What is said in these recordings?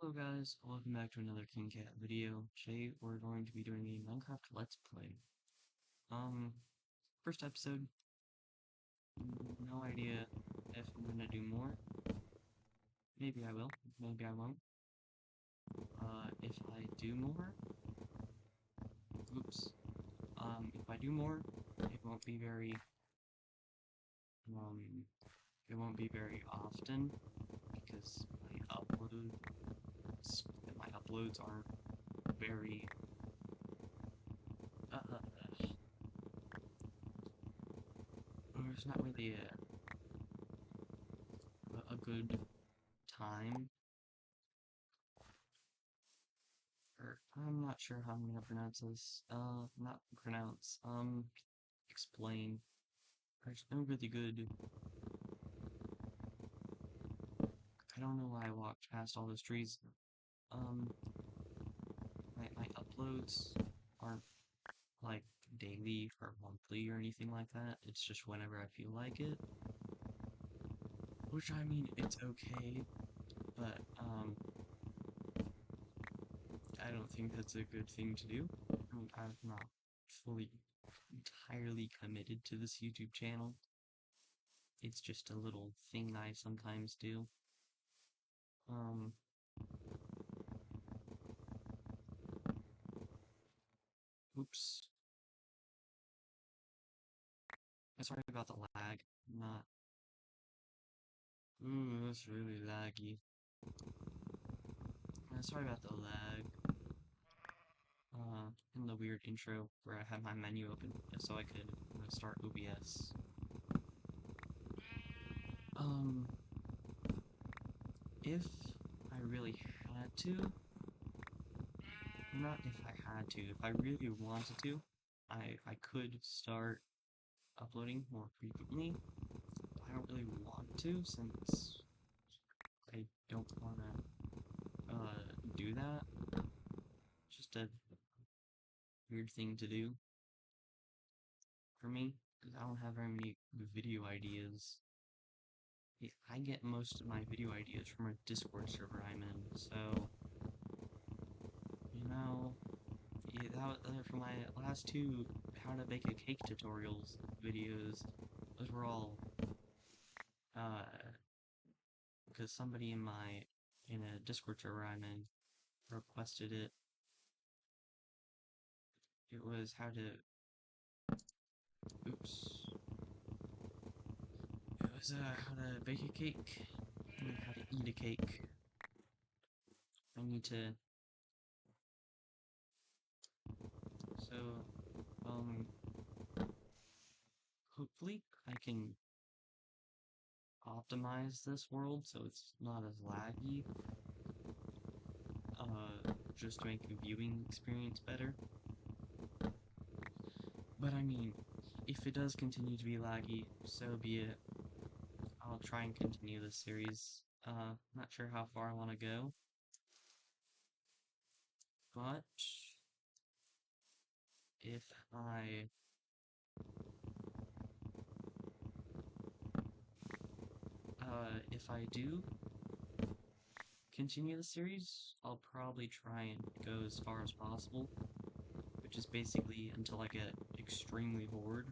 Hello guys, welcome back to another King Cat video. Today we're going to be doing a Minecraft Let's Play. Um, First episode, no idea if I'm gonna do more. Maybe I will, maybe I won't. If I do more, oops. If I do more, it won't be very, um, it won't be very often because my uploads aren't very, there's not really a good time, or I'm not sure how I'm gonna pronounce this. Not pronounce, explain. There's no really good. I don't know why I walked past all those trees. Um, my uploads aren't like daily or monthly or anything like that. It's just whenever I feel like it. Which I mean, it's okay, but I don't think that's a good thing to do. I mean, I'm not fully entirely committed to this YouTube channel. It's just a little thing I sometimes do. Um, Oops. Sorry about the lag. Not. Ooh, that's really laggy. Sorry about the lag. In the weird intro where I had my menu open so I could start OBS. Um, if I really had to, not if I had to, if I really wanted to, I could start uploading more frequently. I don't really want to since I don't want to do that. Just a weird thing to do for me because I don't have very many video ideas. I get most of my video ideas from a Discord server I'm in, so you know, yeah, for my last two how to bake a cake tutorials videos, those were all uh because somebody in a Discord server I'm in requested it. It was how to oops. It was how to bake a cake and how to eat a cake. I need to so um hopefully I can optimize this world so it's not as laggy, just to make the viewing experience better. But I mean, if it does continue to be laggy, so be it. I'll try and continue this series. Not sure how far I want to go, but if I if I do continue the series, I'll probably try and go as far as possible, which is basically until I get extremely bored.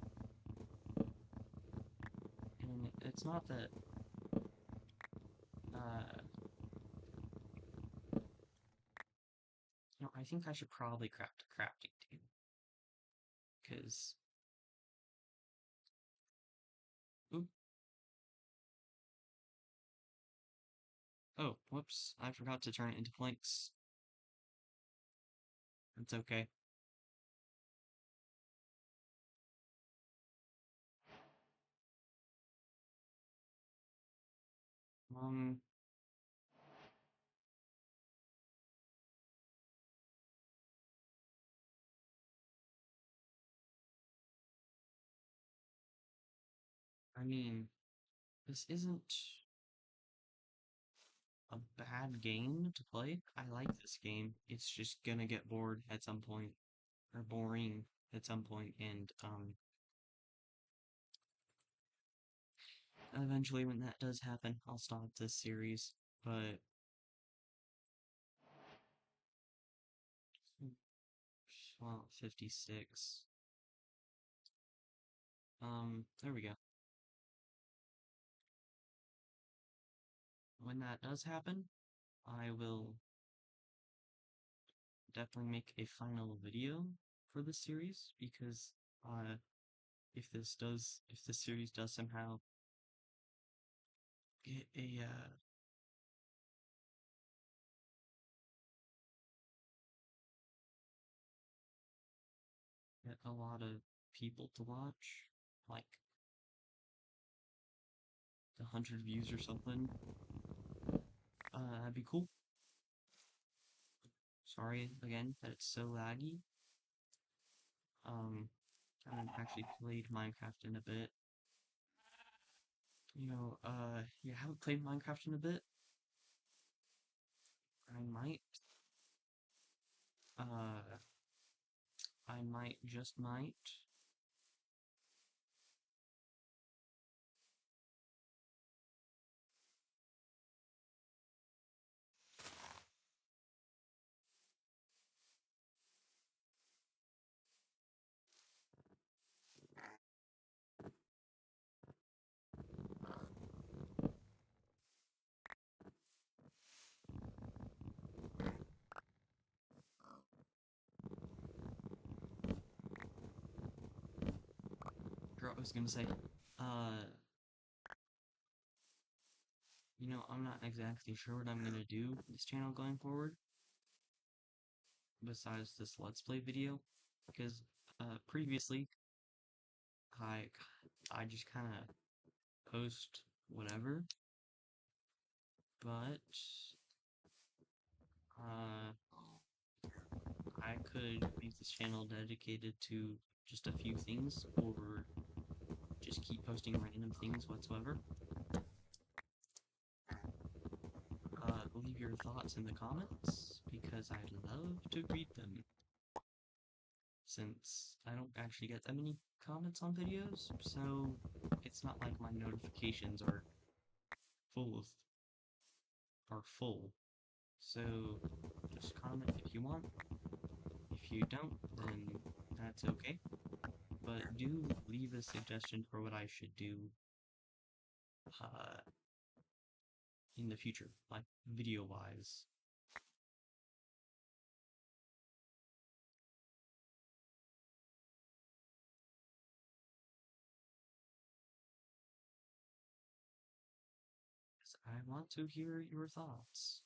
And it's not that, I think I should probably craft a crafting table, because, oop, oh, whoops, I forgot to turn it into planks. It's okay. Um, I mean, this isn't a bad game to play. I like this game. It's just gonna get bored at some point, or boring at some point, and, eventually when that does happen, I'll stop this series, but Well, 56. There we go. When that does happen, I will definitely make a final video for the series, because if this series does somehow get a lot of people to watch, like 100 views or something, that'd be cool. Sorry again that it's so laggy. I haven't actually played Minecraft in a bit. You haven't played Minecraft in a bit? I might, uh, just might. I was gonna say, uh, I'm not exactly sure what I'm gonna do with this channel going forward, besides this Let's Play video, because, previously, I, I just kinda post whatever, but, uh, I could make this channel dedicated to just a few things, or just keep posting random things whatsoever. Leave your thoughts in the comments, because I'd love to read them. Since I don't actually get that many comments on videos, so it's not like my notifications full of, are full. So just comment if you want. If you don't, then that's okay. But do leave a suggestion for what I should do uh, in the future, like video-wise. I want to hear your thoughts.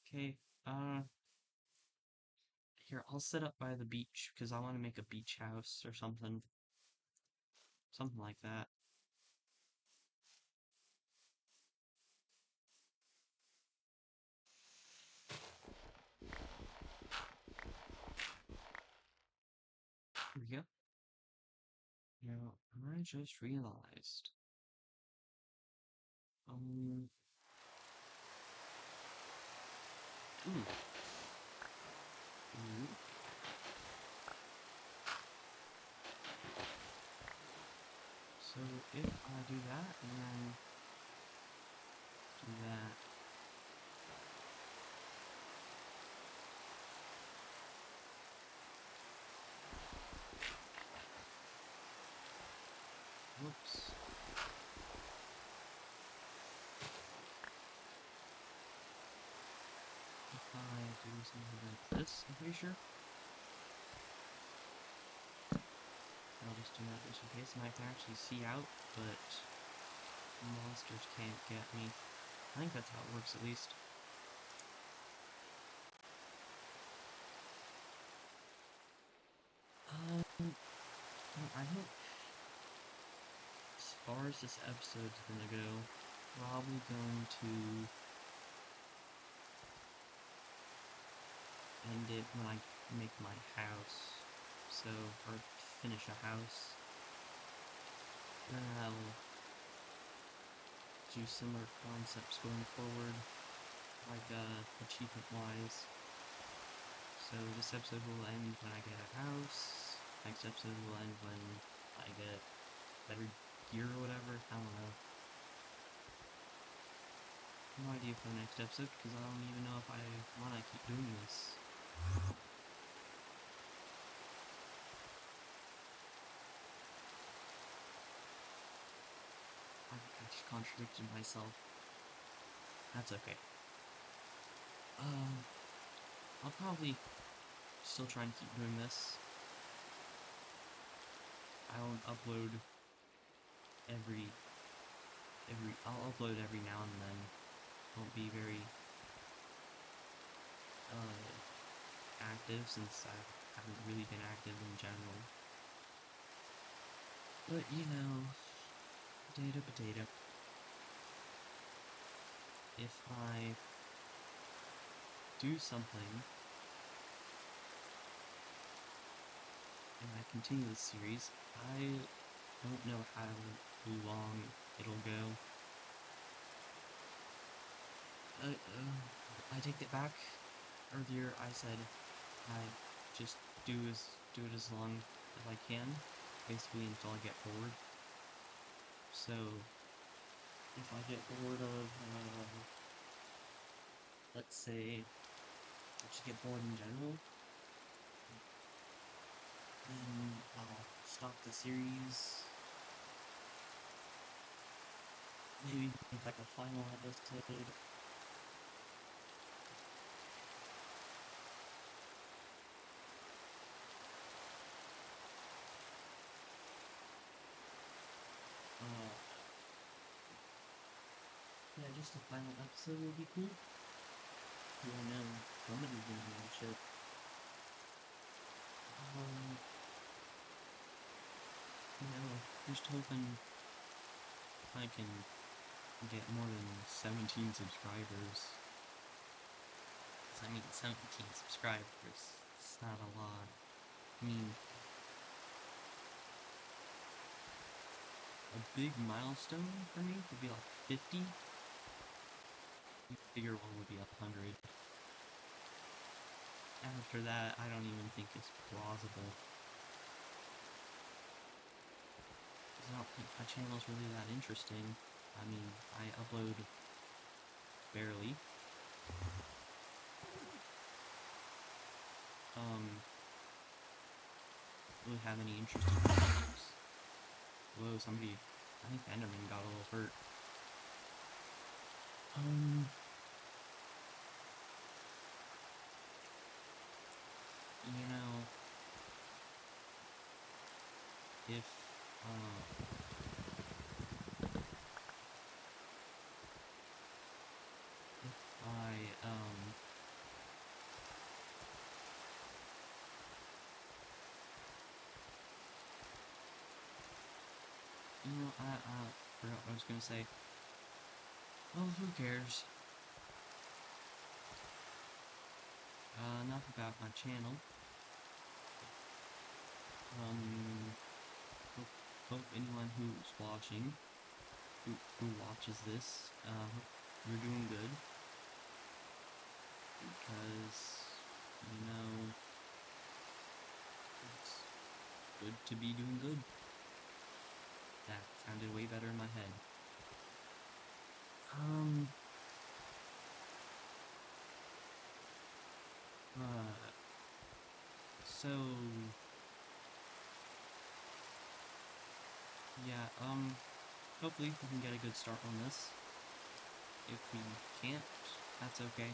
Okay, here, I'll set up by the beach, because I want to make a beach house or something. Something like that. Here we go. Now, I just realized. Ooh. So if I do that, and then do that. Whoops. If I do something like this, I'm pretty sure. I'll just do that just in case, and I can actually see out, but monsters can't get me. I think that's how it works, at least. I think, as far as this episode's gonna go, probably going to end it when I make my house. So, or finish a house. Then I'll do similar concepts going forward, like achievement-wise. So this episode will end when I get a house. Next episode will end when I get better gear or whatever. I don't know. no idea for the next episode because I don't even know if I want to keep doing this. I just contradicted myself. That's okay. I'll probably still try and keep doing this. I won't upload I'll upload every now and then. Won't be very active since I haven't really been active in general. But you know, potato. If I do something and I continue this series, I don't know how long it'll go. I take it back. Earlier I said I just do it as long as I can, basically until I get bored. So if I get bored of, let's say, I just get bored in general, then I'll stop the series. Maybe make like a final episode. Yeah, just a final episode would be cool. Yeah, I know somebody's gonna watch it. You know, just hoping I can get more than 17 subscribers. I mean, 17 subscribers. It's not a lot. I mean, a big milestone for me would be like 50. A bigger one would be 100. After that, I don't even think it's plausible. I don't think my channel's really that interesting. I mean, I upload barely. Really have any interesting videos. Whoa, somebody, I think Enderman got a little hurt. You know, if I, you know, I forgot what I was gonna say. Well, who cares? Enough about my channel. Hope anyone who's watching, who watches this, hope you're doing good. Because, you know, it's good to be doing good. That sounded way better in my head. So, yeah, hopefully we can get a good start on this. If we can't, that's okay.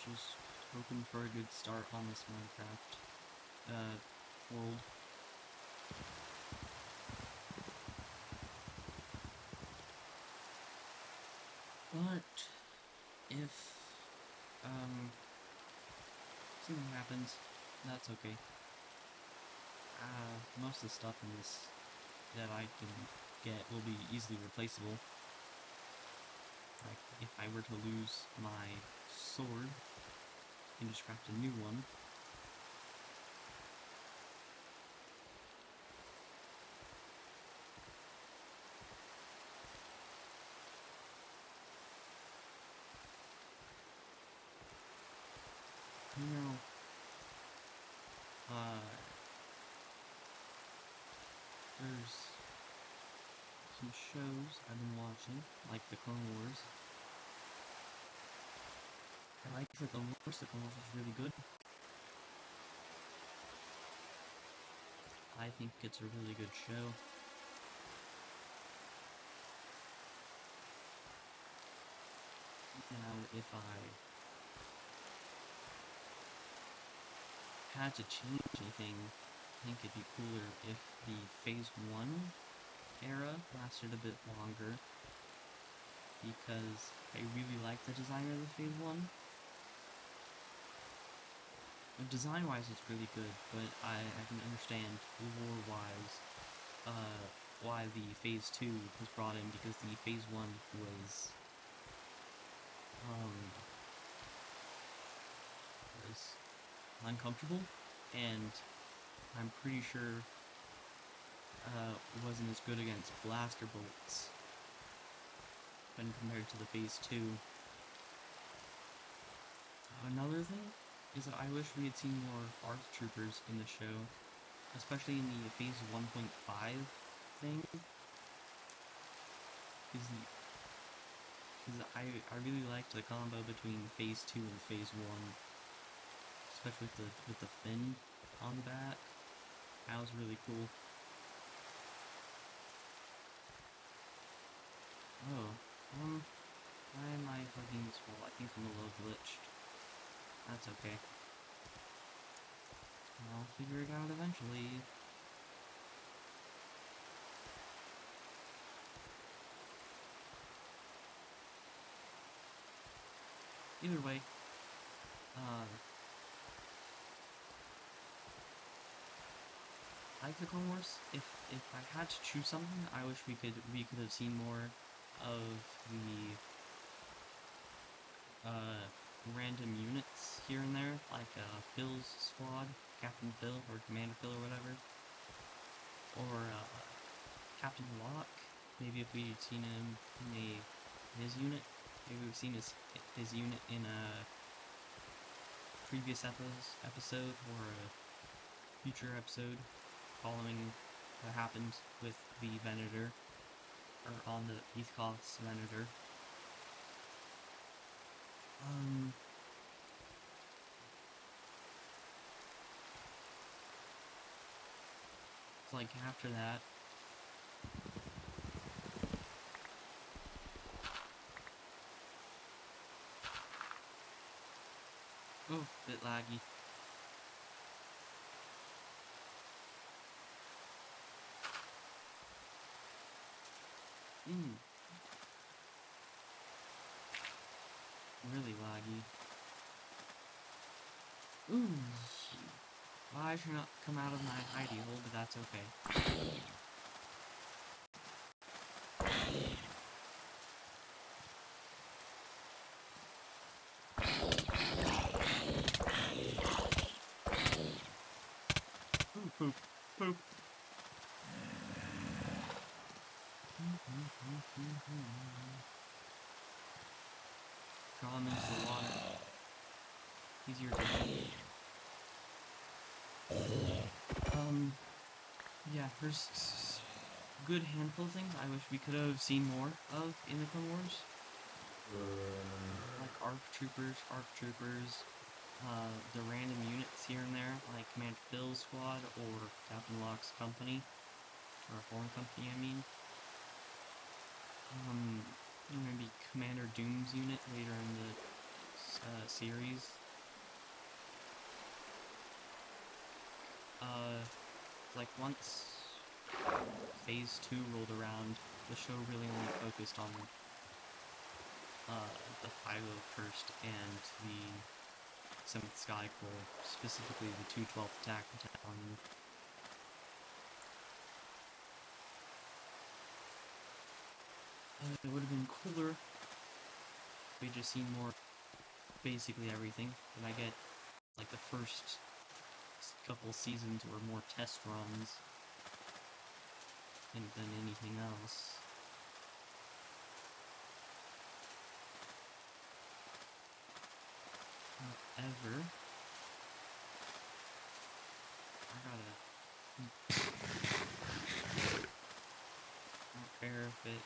Just hoping for a good start on this Minecraft, world. But, if, something happens, that's okay. Most of the stuff in this that I can get will be easily replaceable. Like, if I were to lose my sword, I can just craft a new one. You know, shows I've been watching, like the Clone Wars. I like the Clone Wars. The Clone Wars is really good. I think it's a really good show. Now, if I had to change anything, I think it'd be cooler if the Phase 1 era lasted a bit longer, because I really like the design of the Phase 1. Design-wise, it's really good, but I can understand lore-wise why the Phase 2 was brought in, because the Phase 1 was uncomfortable, and I'm pretty sure wasn't as good against blaster bullets when compared to the Phase 2. Another thing is that I wish we had seen more ARC troopers in the show, especially in the Phase 1.5 thing, because I really liked the combo between Phase 2 and Phase 1, especially with the fin on the back. That was really cool. Oh, why am I hugging this wall? I think I'm a little glitched. That's okay. I'll figure it out eventually. Either way, like the Clone Wars. If I had to choose something, I wish we could have seen more of the random units here and there, like Phil's squad, Captain Phil or Commander Phil or whatever, or Captain Locke. Maybe if we had seen him in his unit, maybe we've seen his unit in a previous episode or a future episode following what happened with the Venator, or on the Heathcott's Venator. It's like after that, oh, bit laggy. Really laggy. Well, I should not come out of my hidey hole, but that's okay. Poop. Draw him into the water. Easier to do. Yeah, there's a good handful of things I wish we could have seen more of in the Clone Wars. Like ARC troopers, the random units here and there, like Commander Phil's squad or Captain Locke's company, or Foreign Company, I mean. Maybe Commander Doom's unit later in the series. Like once Phase 2 rolled around, the show really only focused on the 501st and the 7th Sky Corps, specifically the 212th Attack Battalion. It would have been cooler if we just seen more, basically everything, but I get, like, the first couple seasons were more test runs than anything else. However, fair if it...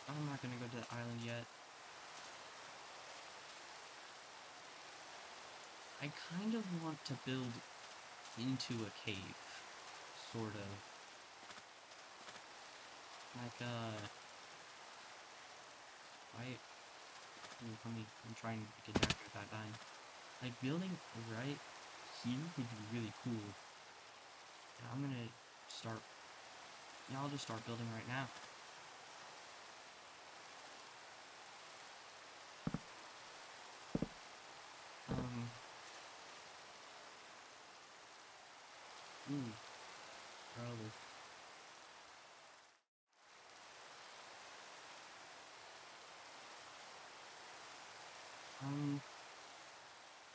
I'm not gonna go to the island yet. I kind of want to build into a cave, sort of. Like, I'm trying to get back without dying. Like, building right here would be really cool. And I'm gonna start, yeah, I'll just start building right now. Probably. Um,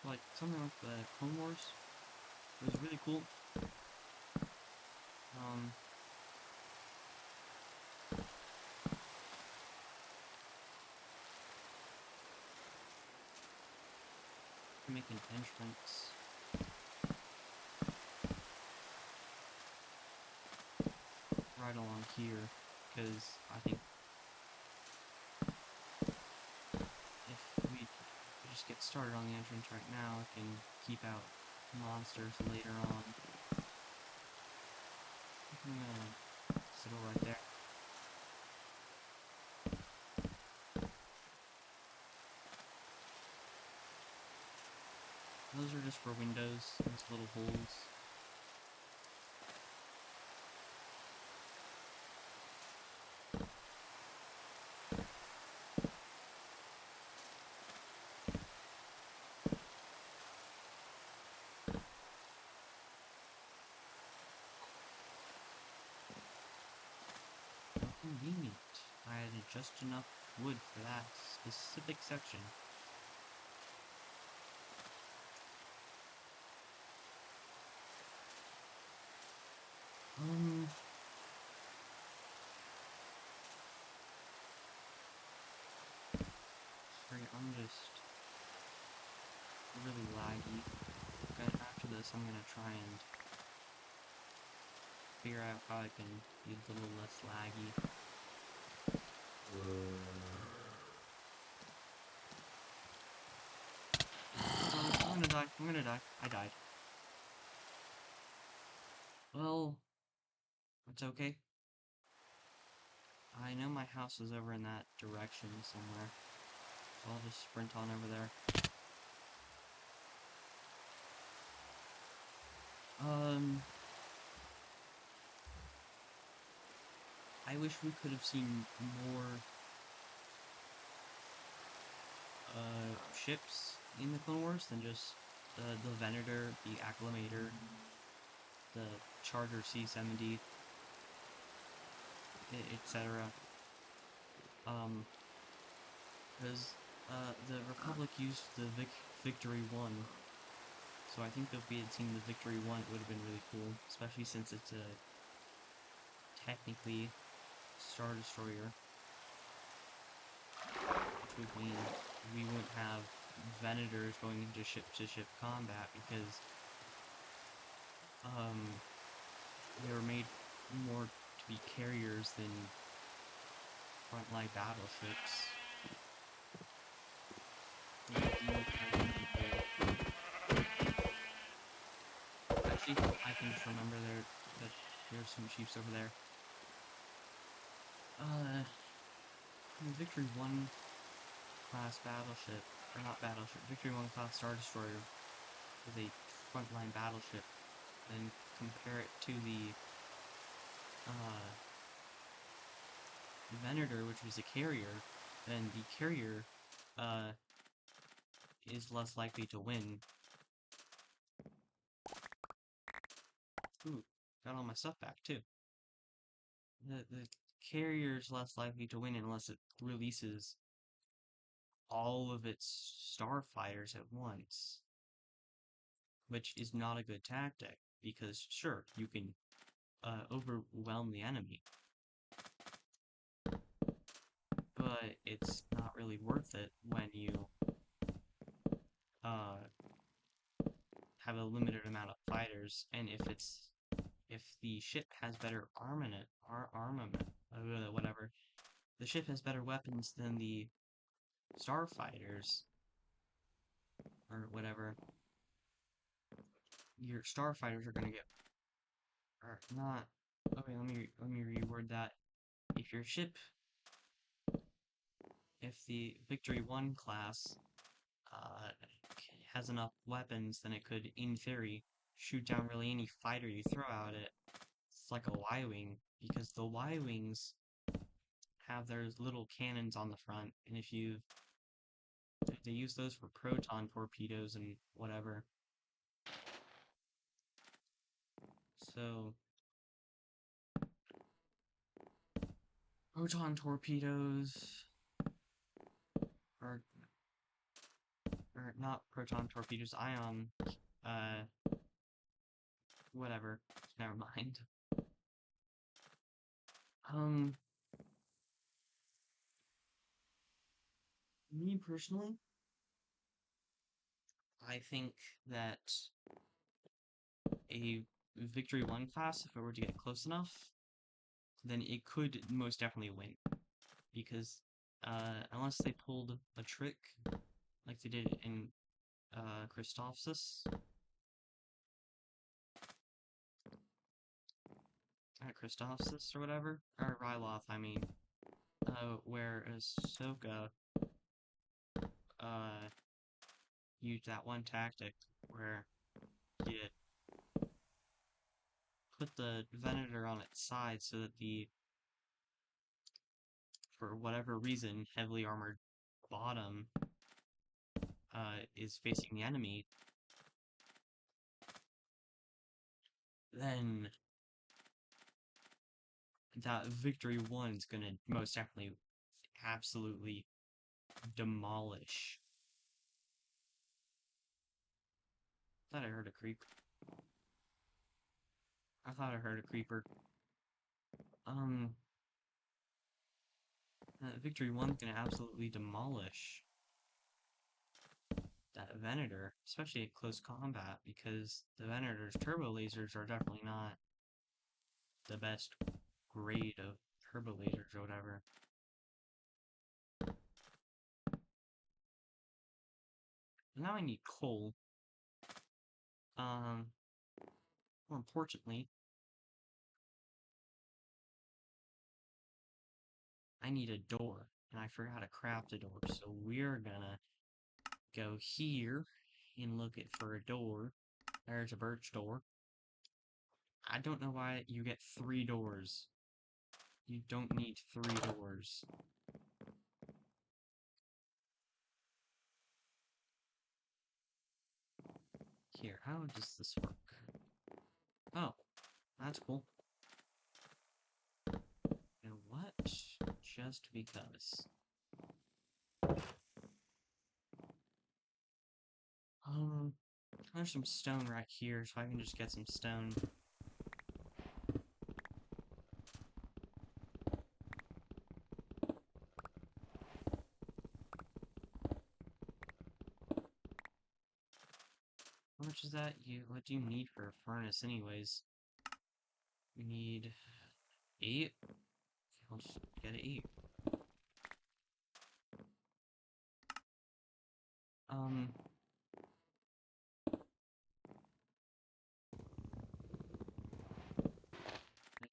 like, something like the Clone Wars. It was really cool. Make an entrance. Right along here, because I think if we just get started on the entrance right now, it can keep out monsters later on. I'm gonna settle right there. Those are just for windows, those little holes. How convenient. I had just enough wood for that specific section. Sorry, I'm just really laggy. Okay, after this, I'm gonna try and figure out how I can be a little less laggy. I'm gonna die. I'm gonna die. I died. Well, it's okay. I know my house is over in that direction somewhere, so I'll just sprint on over there. I wish we could have seen more ships in the Clone Wars than just the Venator, the Acclamator, the Charger C-70, etc. Because the Republic used the Victory 1, so I think if we had seen the Victory 1, it would have been really cool, especially since it's a technically Star Destroyer, which would mean we wouldn't have Venators going into ship-to-ship combat because they were made more to be carriers than frontline battleships. Actually, I can just remember that there's some chiefs over there. Victory 1 class battleship, or not battleship, Victory 1 class Star Destroyer is a frontline battleship, and compare it to the Venator, which was a carrier, then the carrier is less likely to win. Ooh, got all my stuff back too. The carrier is less likely to win unless it releases all of its starfighters at once, which is not a good tactic, because sure, you can overwhelm the enemy, but it's not really worth it when you have a limited amount of fighters, and if it's if the ship has better armament, whatever, the ship has better weapons than the starfighters, or whatever, your starfighters are gonna get, or not, okay, let me reword that. If your ship, if the Victory 1 class, uh, has enough weapons, then it could, in theory, shoot down really any fighter you throw at it. It's like a Y-Wing, because the Y-Wings have their little cannons on the front, and if you they use those for proton torpedoes and whatever. So proton torpedoes or not proton torpedoes, ion whatever. Never mind. Um Me personally, I think that a Victory 1 class, if it were to get close enough, then it could most definitely win. Because, unless they pulled a trick, like they did in, Christophsis, or whatever, or Ryloth, I mean, where Ahsoka, uh, used that one tactic where you put the Venator on its side so that the, for whatever reason, heavily armored bottom, is facing the enemy, then that Victory 1 is gonna most definitely absolutely demolish. Thought I heard a creep. I thought I heard a creeper. Victory 1's gonna absolutely demolish that Venator, especially at close combat, because the Venator's turbo lasers are definitely not the best grade of turbo lasers or whatever. Now I need coal. More importantly, I need a door, and I forgot to craft a door, so we're gonna go here and look for a door. There's a birch door. I don't know why you get 3 doors. You don't need 3 doors. Here, how does this work? Oh, that's cool. You know what? Just because. There's some stone right here, so I can just get some stone. How much is that? What do you need for a furnace anyways? You need 8? I'll just get 8. I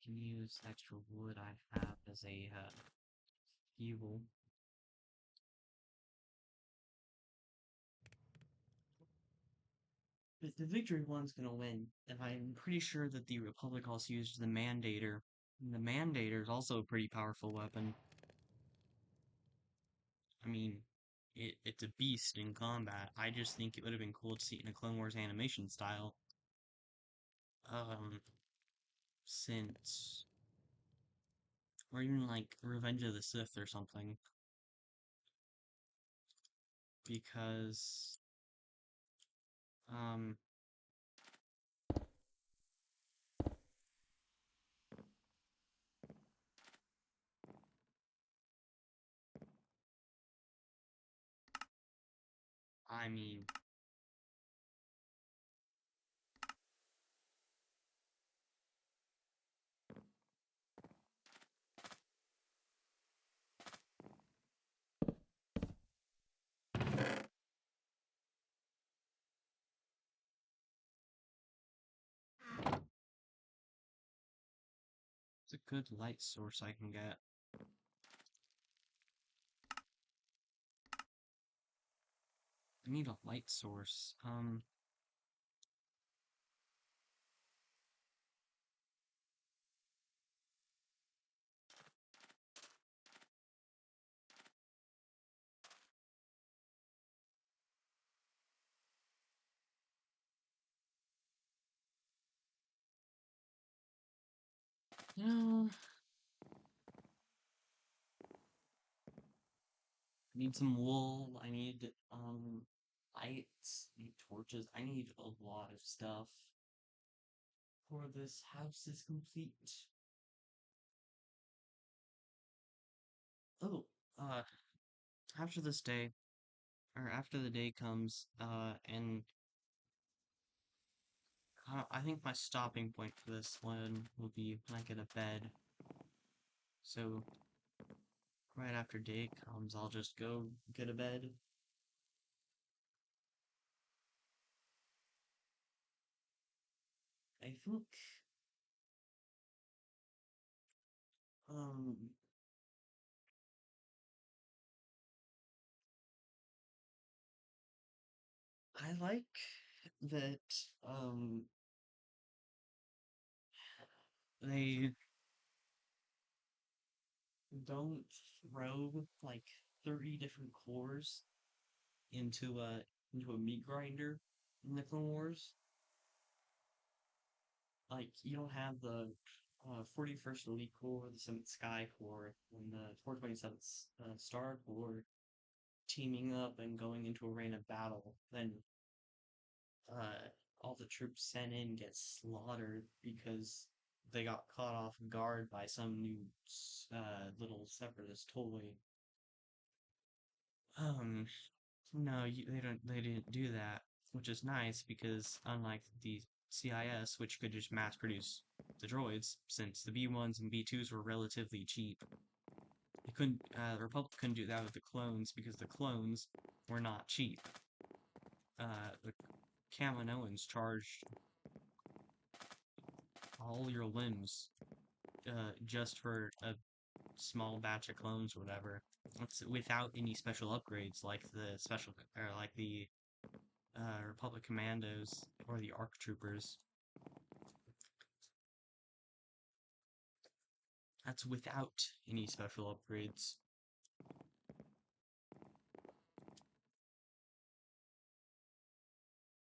can use extra wood I have as a, fuel. But the Victory 1's gonna win, and I'm pretty sure that the Republic also used the Mandator. And the Mandator is also a pretty powerful weapon. I mean, it's a beast in combat. I just think it would have been cool to see it in a Clone Wars animation style. Since... Or even like Revenge of the Sith or something. Because... I mean... It's a good light source I can get. I need a light source. You know, I need some wool. I need, lights. I need torches. I need a lot of stuff for this house is complete. Oh, uh, after this day, or after the day comes, and I think my stopping point for this one will be when I get a bed. So, right after day comes, I'll just go get a bed. I think, um, I like that, they don't throw, like, 30 different cores into a meat grinder in the Clone Wars. Like, you don't have the 41st Elite Corps, the 7th Sky Corps, and the 427th Star Corps teaming up and going into a rain of battle. Then all the troops sent in get slaughtered because they got caught off guard by some new little separatist toy. Um, no, they didn't do that, which is nice because unlike the CIS, which could just mass produce the droids, since the B1s and B2s were relatively cheap, the Republic couldn't do that with the clones because the clones were not cheap. The Kaminoans charged all your limbs, just for a small batch of clones or whatever. It's without any special upgrades like the Republic Commandos or the ARC Troopers. That's without any special upgrades.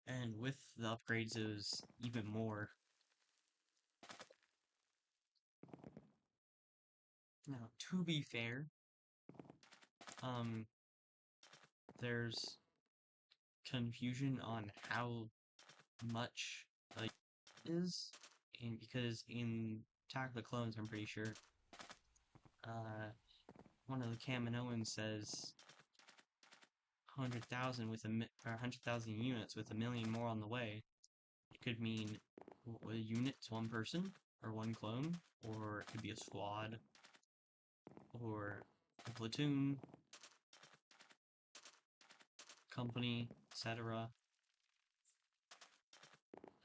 And with the upgrades, it was even more. Now, to be fair, um, there's confusion on how much is, and because in Attack of the Clones, I'm pretty sure, one of the Kaminoans says 100,000 or 100,000 units with a million more on the way. It could mean a unit to one person or one clone, or it could be a squad or a platoon, company, etc.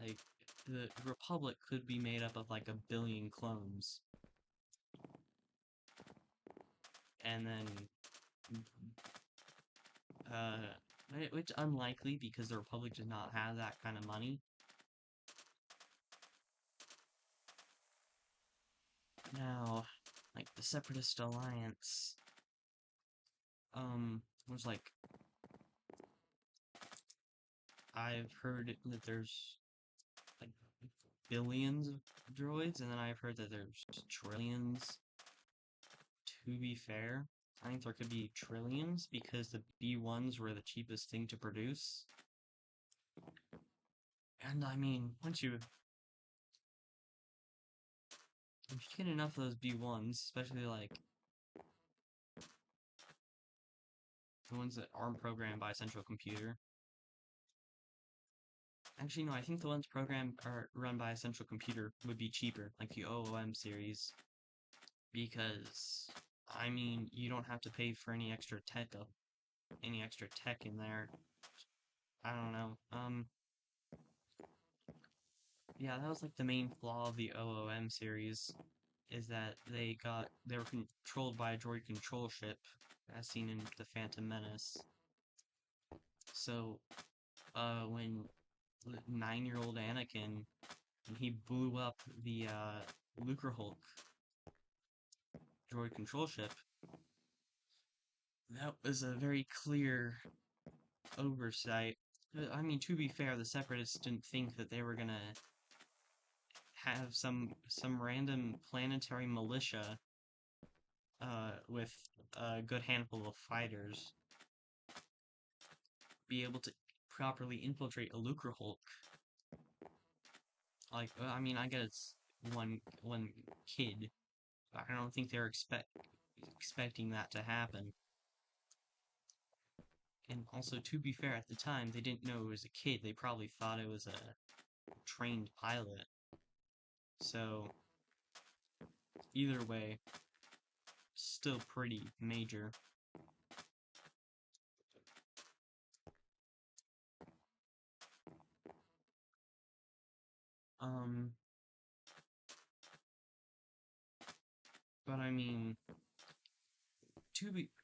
Like, the Republic could be made up of like a billion clones. And then, which unlikely because the Republic does not have that kind of money. Now, like, the Separatist Alliance, was like, I've heard that there's like billions of droids, and then I've heard that there's trillions. To be fair, I think there could be trillions because the B1s were the cheapest thing to produce. And I mean, if you get enough of those B1s, especially like the ones that aren't programmed by a central computer. Actually, no, I think the ones programmed or run by a central computer would be cheaper, like the OOM series. Because, I mean, you don't have to pay for any extra tech in there. I don't know. Yeah, that was like the main flaw of the OOM series. is that they were controlled by a droid control ship, as seen in the Phantom Menace. So, when 9-year-old Anakin, he blew up the Lucrehulk droid control ship, that was a very clear oversight. I mean, to be fair, the Separatists didn't think that they were gonna have some random planetary militia with a good handful of fighters be able to properly infiltrate a Lucrehulk. Like, I mean, I guess one kid. I don't think they're expecting that to happen. And also, to be fair, at the time, they didn't know it was a kid. They probably thought it was a trained pilot. So, either way, still pretty major. Um, but I mean,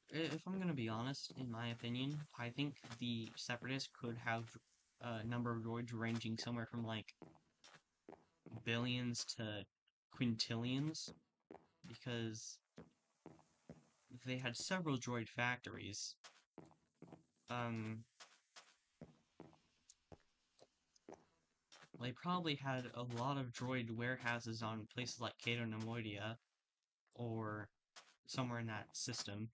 if I'm gonna be honest, in my opinion, I think the Separatists could have a number of droids ranging somewhere from like billions to quintillions, because they had several droid factories. Um, they probably had a lot of droid warehouses on places like Cato Nemoidia, or somewhere in that system.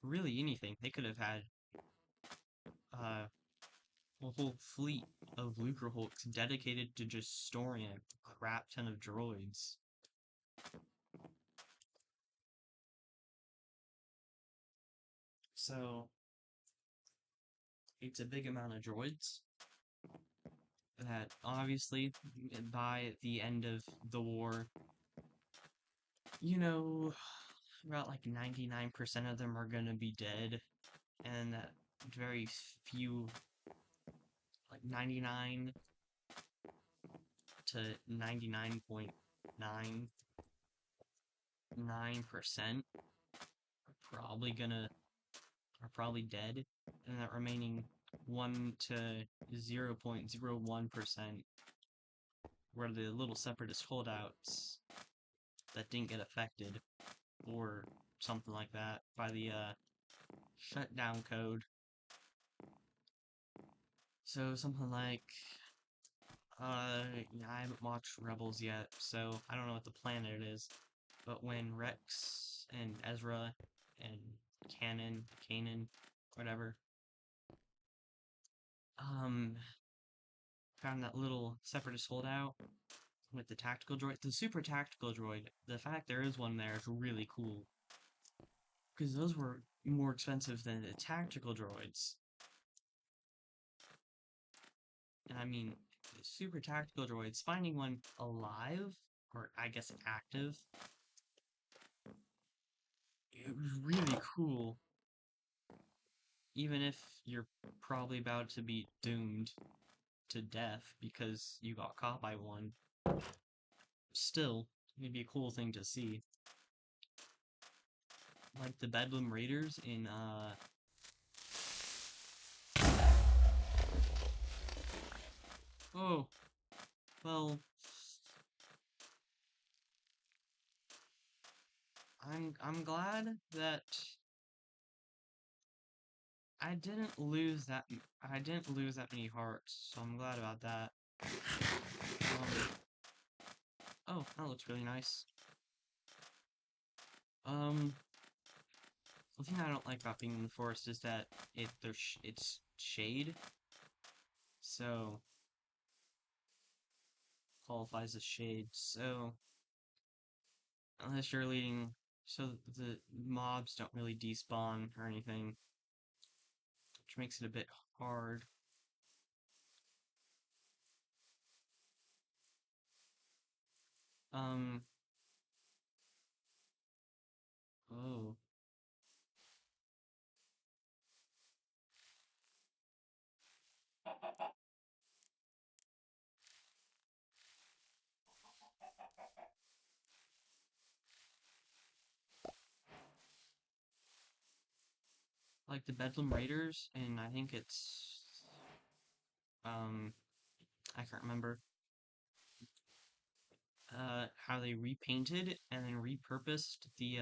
Really anything. They could have had uh, a whole fleet of Lucrehulks dedicated to just storing a crap ton of droids. So, it's a big amount of droids that obviously, by the end of the war, you know, about like 99% of them are gonna be dead, and that very few, like 99 to 99.99% are probably dead, and that remaining 1 to 0.01% were the little separatist holdouts that didn't get affected, or something like that, by the shutdown code. So something like, I haven't watched Rebels yet, so I don't know what the planet is, but when Rex and Ezra and Kanan, whatever, found that little separatist holdout with the tactical droid, the super tactical droid, the fact there is one there is really cool, because those were more expensive than the tactical droids. And I mean, super tactical droids, finding one alive, or I guess active, it was really cool. Even if you're probably about to be doomed to death because you got caught by one, still, it'd be a cool thing to see. Like the Bedlam Raiders in, oh, well, I'm glad that I didn't lose that many hearts, so I'm glad about that. Oh, that looks really nice. The thing I don't like about being in the forest is that it's shade, so qualifies as shade. So unless you're leading, so the mobs don't really despawn or anything, which makes it a bit hard. Um. Oh. like the Bedlam Raiders, and I think it's I can't remember how they repainted and then repurposed the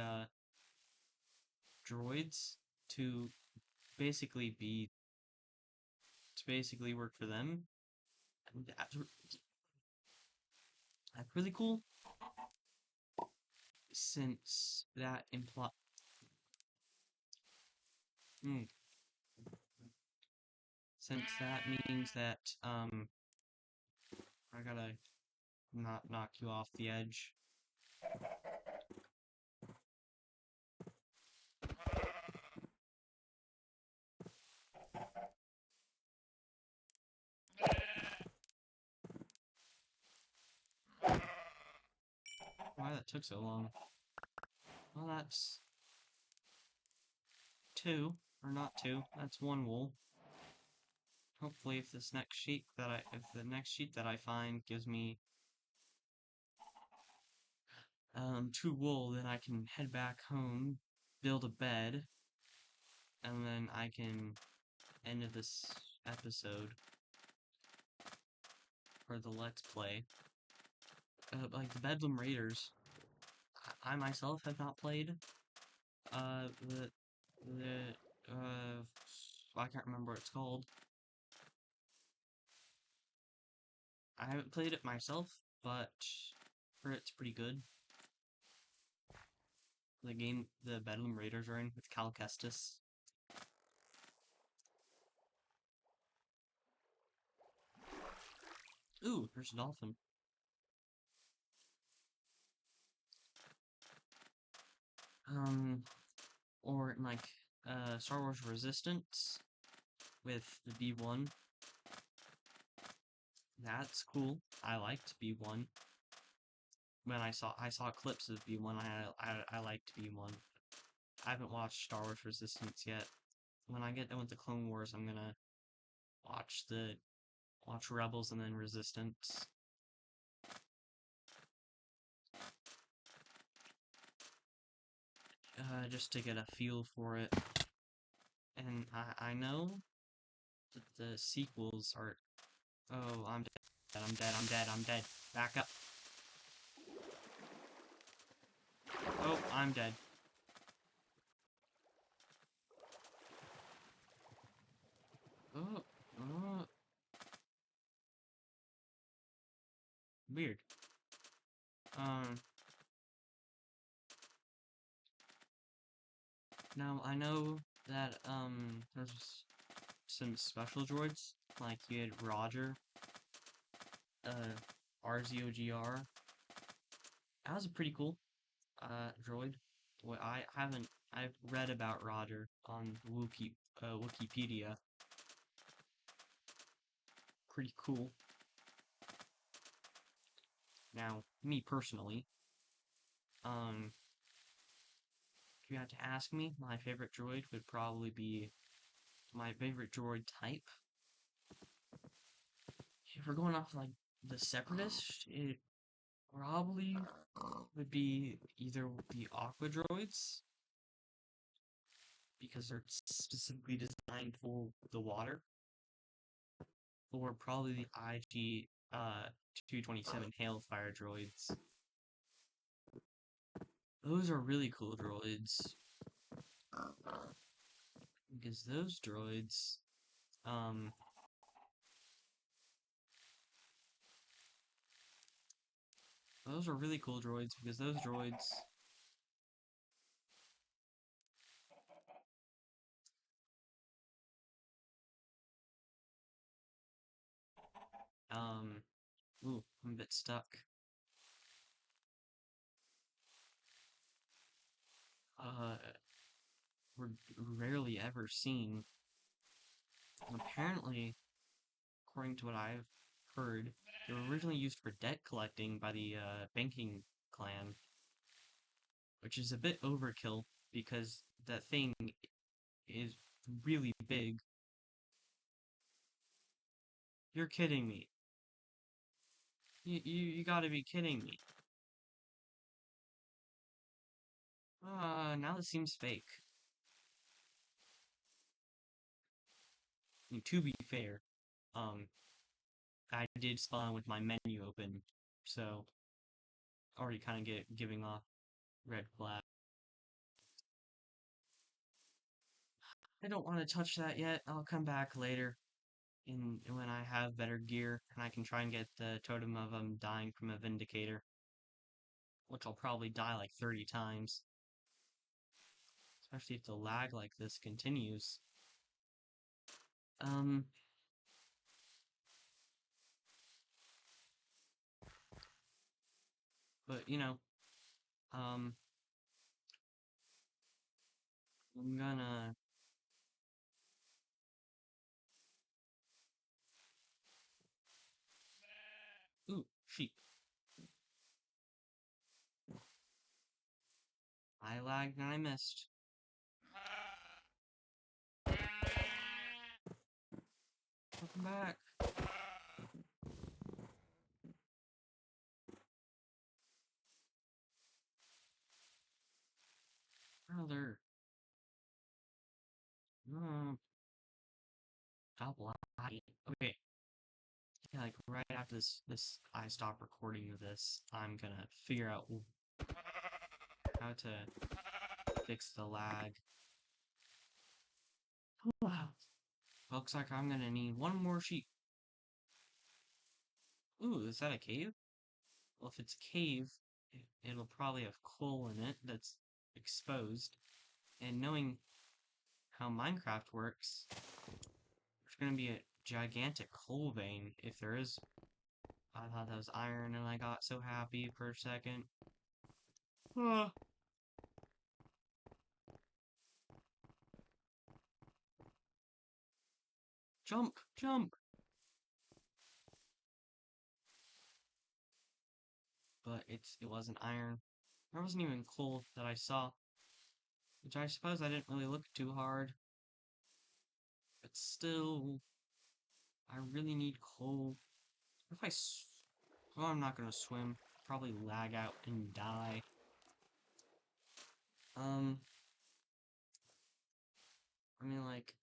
droids to basically be to basically work for them. And that's really cool since that imply mm, since that means that I gotta not knock you off the edge. Why that took so long? Well, that's two, or not two. That's one wool. Hopefully, if the next sheet that I find gives me two wool, then I can head back home, build a bed, and then I can end this episode for the Let's Play. Like the Bedlam Raiders, I myself have not played. The I can't remember what it's called. I haven't played it myself, but heard it's pretty good. The game the Bedlam Raiders are in with Cal Kestis. Ooh, there's a dolphin. Or like Star Wars Resistance with the B1. That's cool. I liked B1. When I saw clips of B1, I liked B1. I haven't watched Star Wars Resistance yet. When I get done with the Clone Wars, I'm gonna watch Rebels and then Resistance. Just to get a feel for it. And I know that the sequels are. Oh, I'm dead. I'm dead. I'm dead. I'm dead. Back up. Oh, I'm dead. Oh, weird. Um, Now I know that there's some special droids, like you had Roger, RZOGR. That was a pretty cool droid. Well, I've read about Roger on Wikipedia. Pretty cool. Now, me personally, um, if you had to ask me, my favorite droid would probably be my favorite droid type. If we're going off like the Separatist, it probably would be either the Aqua droids because they're specifically designed for the water, or probably the IG 227 Hailfire droids. Those are really cool droids because those droids, um, those are really cool droids because those droids, ooh, I'm a bit stuck. Were rarely ever seen. Apparently, according to what I've heard, they were originally used for debt collecting by the banking clan, which is a bit overkill because that thing is really big. You're kidding me. You gotta be kidding me. Now this seems fake. mean, to be fair, I did spawn with my menu open, so already kind of giving off red flag. I don't want to touch that yet. I'll come back later when I have better gear and I can try and get the totem of dying from a Vindicator, which I'll probably die like 30 times. Especially if the lag like this continues. Um, but you know, um, I'm gonna. Ooh, sheep. I lagged and I missed. Welcome back. Brother. No. Stop lagging. Okay. Yeah, like right after this I stop recording this, I'm gonna figure out how to fix the lag. Wow. Looks like I'm gonna need one more sheep. Ooh, is that a cave? Well, if it's a cave, it'll probably have coal in it that's exposed. And knowing how Minecraft works, there's gonna be a gigantic coal vein if there is. I thought that was iron and I got so happy for a second. Ah. Jump! Jump! But it wasn't iron. There wasn't even coal that I saw. Which I suppose I didn't really look too hard. But still, I really need coal. What if well, I'm not gonna swim. Probably lag out and die. I mean, like,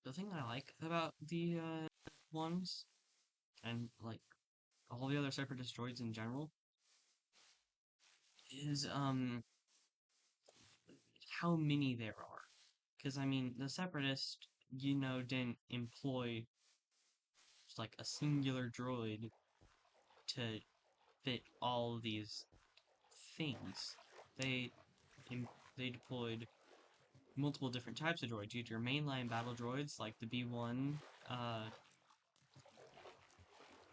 the thing I like about the, ones, and, like, all the other Separatist droids in general, is, how many there are. Because, I mean, the Separatist, didn't employ just, like, a singular droid to fit all of these things. They, they deployed multiple different types of droids. You had your mainline battle droids, like the B1,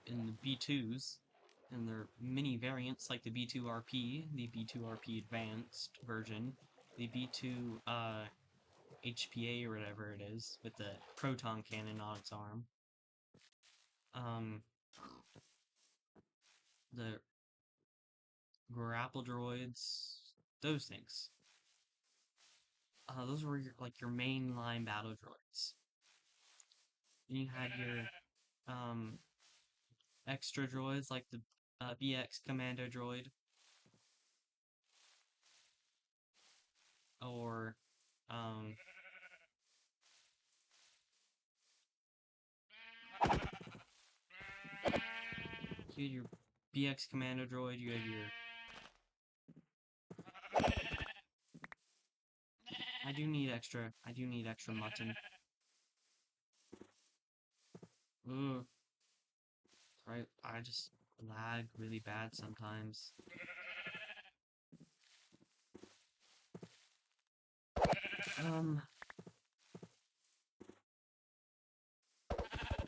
and the B2s, and their mini variants like the B2RP, the B2RP Advanced version, the B2 HPA or whatever it is, with the proton cannon on its arm. The grapple droids, those things. Those were your mainline battle droids. Then you had your extra droids like the BX Commando droid, or you had your BX Commando droid, you had your I do need extra mutton. Ugh. Right, I just lag really bad sometimes.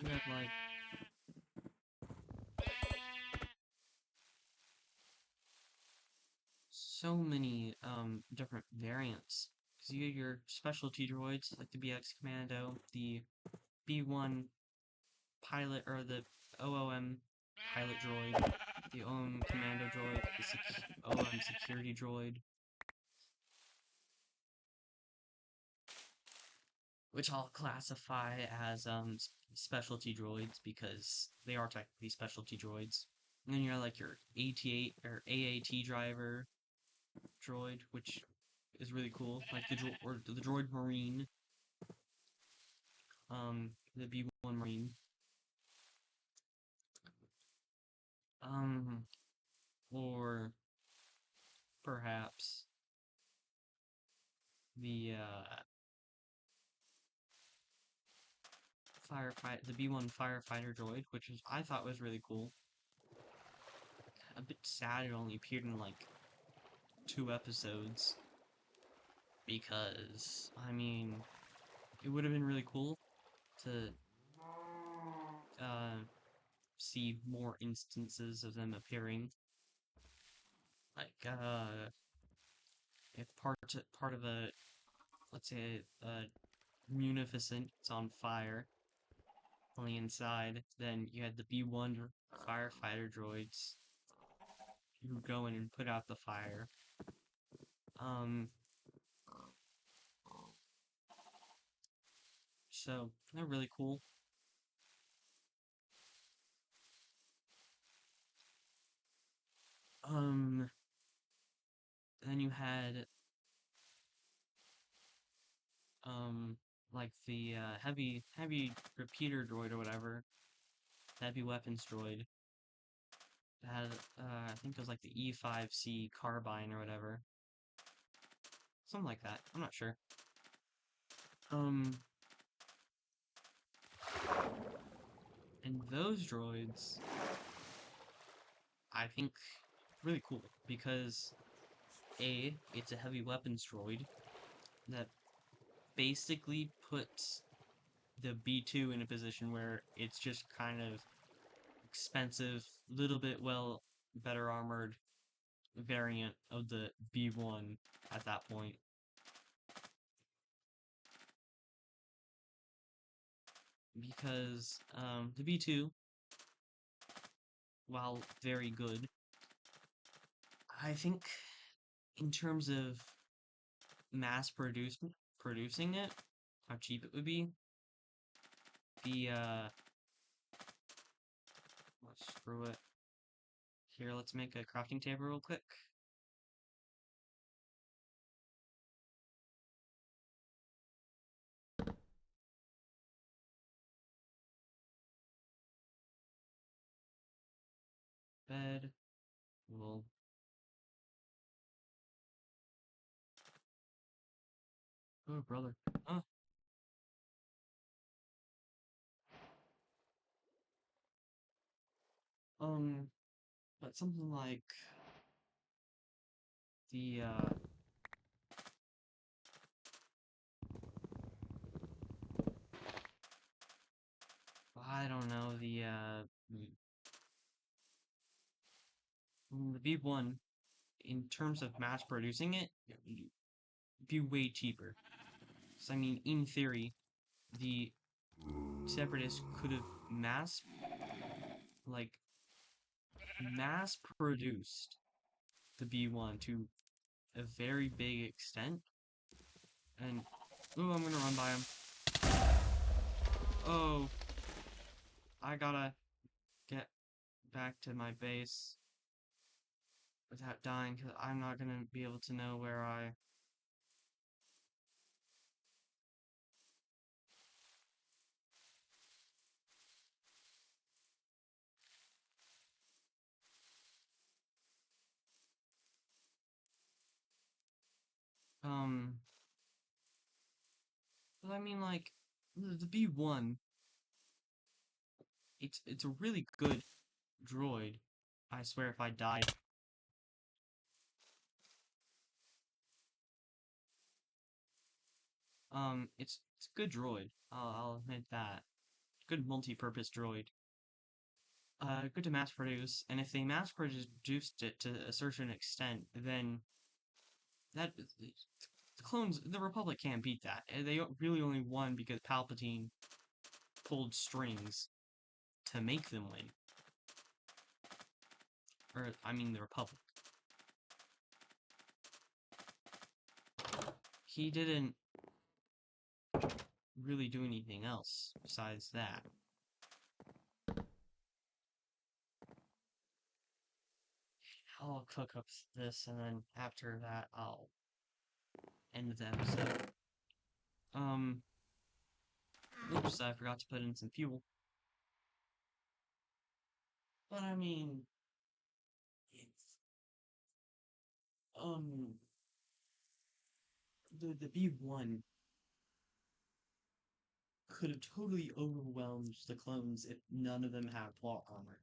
You have like so many different variants. Because you have your specialty droids like the BX Commando, the B1 pilot or the OOM pilot droid, the OOM commando droid, the OOM security droid, which I'll classify as specialty droids because they are technically specialty droids. And then you have like your AT8 or AAT driver droid, which is really cool. Like the droid Marine, the B1 Marine. Um, or perhaps the the B1 firefighter droid, which is I thought was really cool. A bit sad it only appeared in like 2 episodes because I mean it would have been really cool to uh see more instances of them appearing. Like if part of a let's say a munificent is on fire on the inside, then you had the B1 firefighter droids who go in and put out the fire. Um, so they're really cool. Um, then you had um like the heavy repeater droid or whatever, heavy weapons droid. That had I think it was like the E5C carbine or whatever, something like that. I'm not sure. Um, and those droids, I think, really cool because it's a heavy weapons droid that basically puts the B2 in a position where it's just kind of expensive, little bit better armored variant of the B1 at that point. Because the B2, while very good, I think in terms of producing it, how cheap it would be, the let's screw it. Here, let's make a crafting table real quick. Bed. We'll oh brother. Oh. But something like the I don't know, the B1 in terms of mass producing it, it'd be way cheaper. So I mean, in theory, the Separatists could have like mass produced the B1 to a very big extent, and ooh, I'm gonna run by him. Oh, I gotta get back to my base without dying, because I'm not gonna be able to know where I... Um, but I mean, like, the B1, it's a really good droid. I swear if I died... it's a good droid. I'll admit that. Good multi-purpose droid. Good to mass produce, and if they mass produced it to a certain extent, then the Republic can't beat that. They really only won because Palpatine pulled strings to make them win. Or, I mean, the Republic. He didn't really do anything else besides that. I'll cook up this, and then after that, I'll end the episode. Oops, I forgot to put in some fuel. But I mean, it's, um, the B1 could have totally overwhelmed the clones if none of them had plot armor.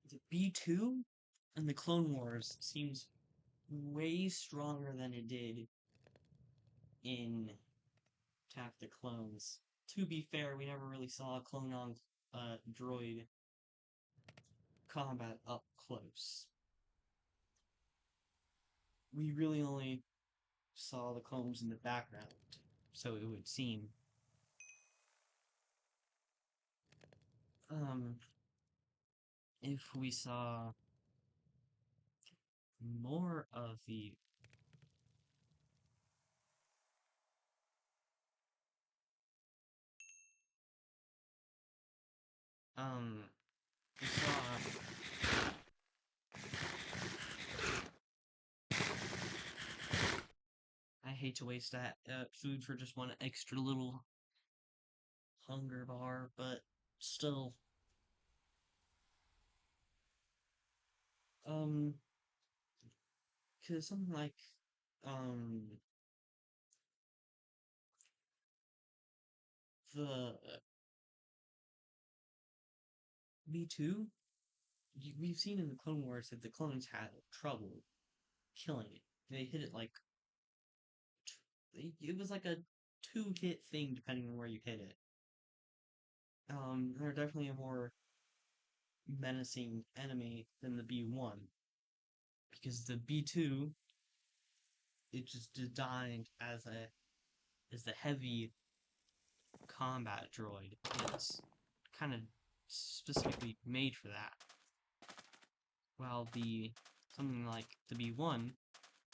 The B2 and the Clone Wars seems way stronger than it did in Attack the Clones. To be fair, we never really saw a clone on droid combat up close. We really only saw the clones in the background, so it would seem. If we saw more of the we saw I hate to waste that food for just one extra little hunger bar, but still, um, cause something like, um, the B2, we've seen in the Clone Wars that the clones had trouble killing it. They hit it like, it was like a two-hit thing depending on where you hit it. They're definitely a more menacing enemy than the B1, because the B2, it just designed as the heavy combat droid. It's kind of specifically made for that. While something like the B1,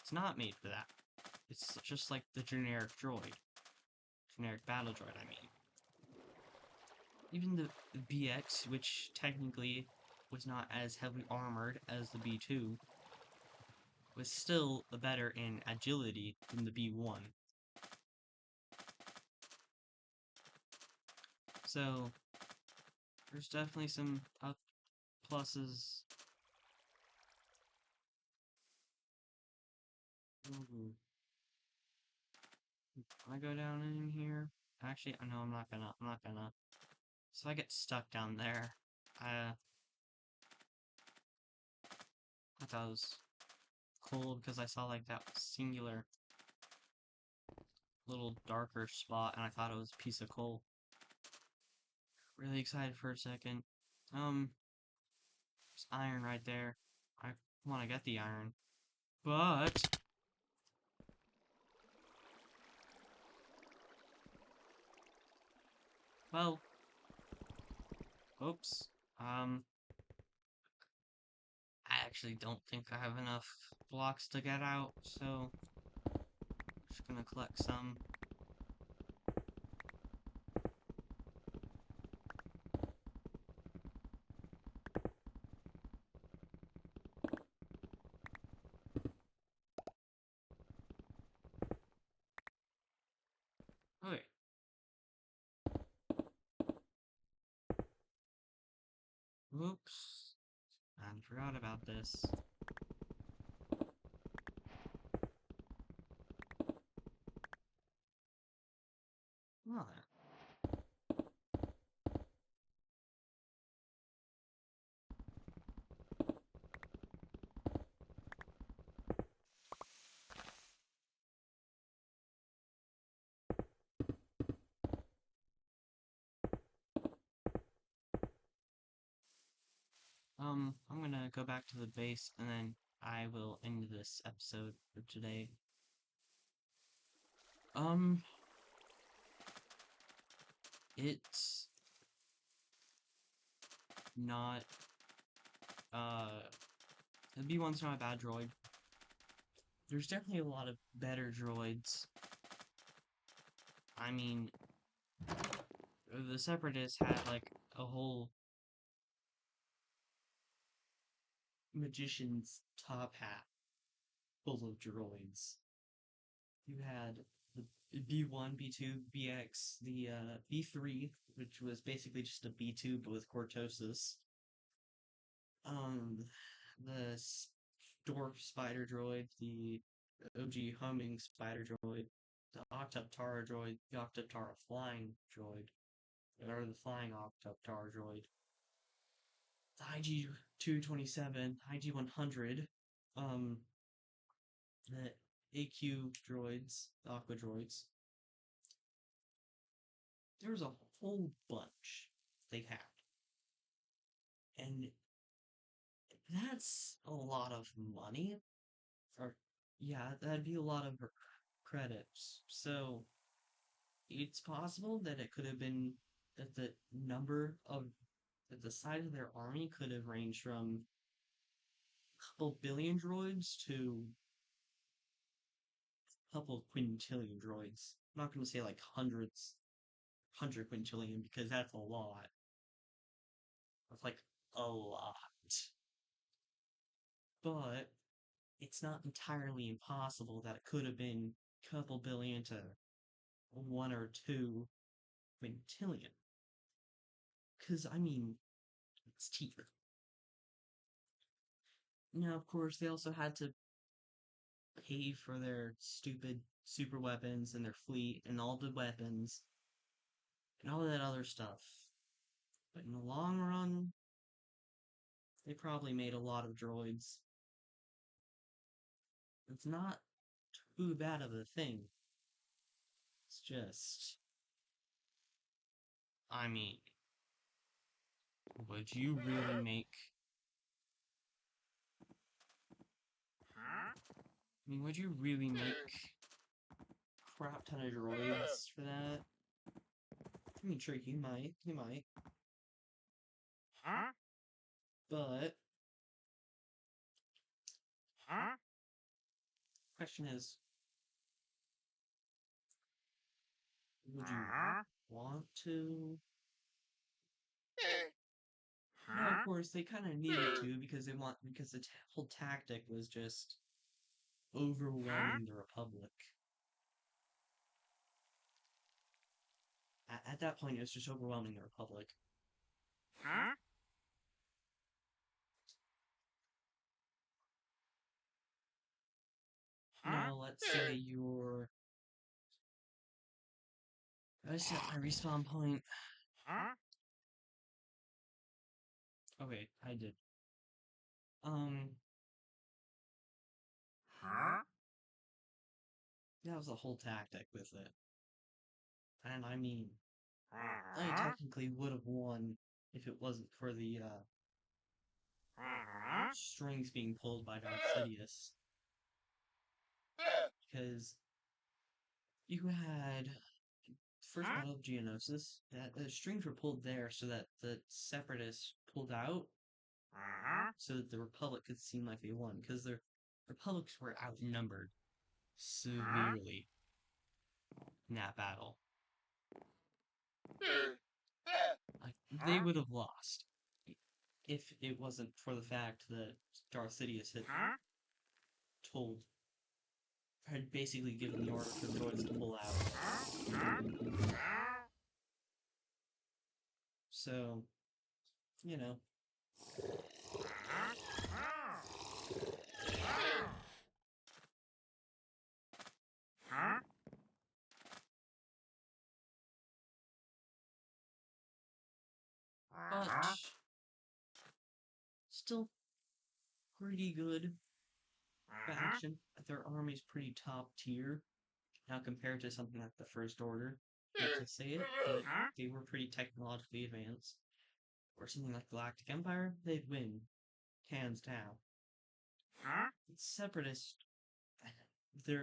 it's not made for that. It's just like the generic droid. Generic battle droid, I mean. Even the BX, which technically was not as heavily armored as the B2, was still better in agility than the B1. So, there's definitely some pluses. Ooh. Can I go down in here? Actually, no, I'm not gonna. So I get stuck down there. I thought it was cool because I saw like that singular little darker spot, and I thought it was a piece of coal. Really excited for a second. There's iron right there. I want to get the iron, but well, oops. I actually don't think I have enough blocks to get out, so I'm just gonna collect some. Okay. Oops. I forgot about this. Well then. I'm gonna go back to the base and then I will end this episode for today. Um, it's not, the B1's not a bad droid. There's definitely a lot of better droids. I mean, the Separatists had like a whole magician's top hat full of droids. You had the B1, B2, BX, the B3, which was basically just a B2 but with cortosis. Um, the Dwarf Spider Droid, the OG Humming Spider Droid, the Octoptara Droid, the Octoptara Flying Droid, or the Flying Octoptara Droid, the IG-227, IG-100, um, the AQ droids, the Aqua droids. There was a whole bunch they had. And that's a lot of money. Or, yeah, that'd be a lot of credits. So, it's possible that it could have been that the number of that the size of their army could have ranged from a couple billion droids to a couple of quintillion droids. I'm not going to say like hundred quintillion because that's a lot. That's like a lot. But it's not entirely impossible that it could have been a couple billion to one or two quintillion. Because, I mean, it's tier. Now, of course, they also had to pay for their stupid super weapons and their fleet and all the weapons and all that other stuff. But in the long run, they probably made a lot of droids. It's not too bad of a thing. It's just, I mean, would you really make? I mean, would you really make a crap ton of droids for that? I mean, sure, you might, but question is, would you want to? Now, of course, they kind of needed to because the whole tactic was just overwhelming the Republic. At that point, it was just overwhelming the Republic. Now, let's say you're. I set my respawn point. Okay, I did. That was the whole tactic with it. And I mean, I technically would have won if it wasn't for the strings being pulled by Darth Sidious. Because you had first Battle of Geonosis, that the strings were pulled there so that the Separatists pulled out so that the Republic could seem like they won. Because the Republics were outnumbered severely in that battle. Like, they would have lost if it wasn't for the fact that Darth Sidious had basically given the order for the droids to pull out. So, you know. But still pretty good faction. Their army's pretty top tier. Now compared to something like the First Order. I hate to say it, but they were pretty technologically advanced. Or something like Galactic Empire, they'd win. Hands down. Separatists, they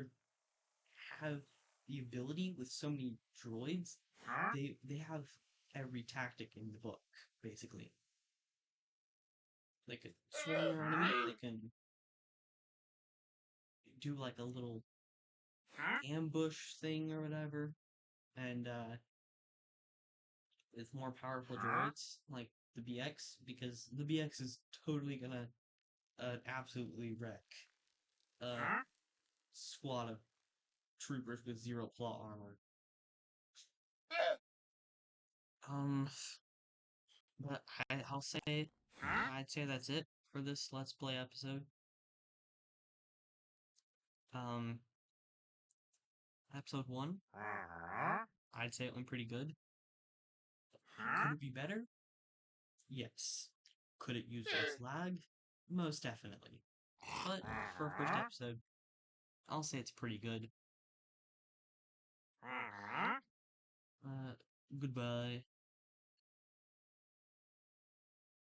have the ability with so many droids. They have every tactic in the book, basically. They could swarm their enemy, they can do like a little ambush thing or whatever, and with more powerful droids like the BX, because the BX is totally gonna absolutely wreck a squad of troopers with zero plot armor. Um, but I'd say that's it for this Let's Play episode. Um, episode 1, I'd say it went pretty good. Could it be better? Yes. Could it use less lag? Most definitely. But for a first episode, I'll say it's pretty good. Goodbye.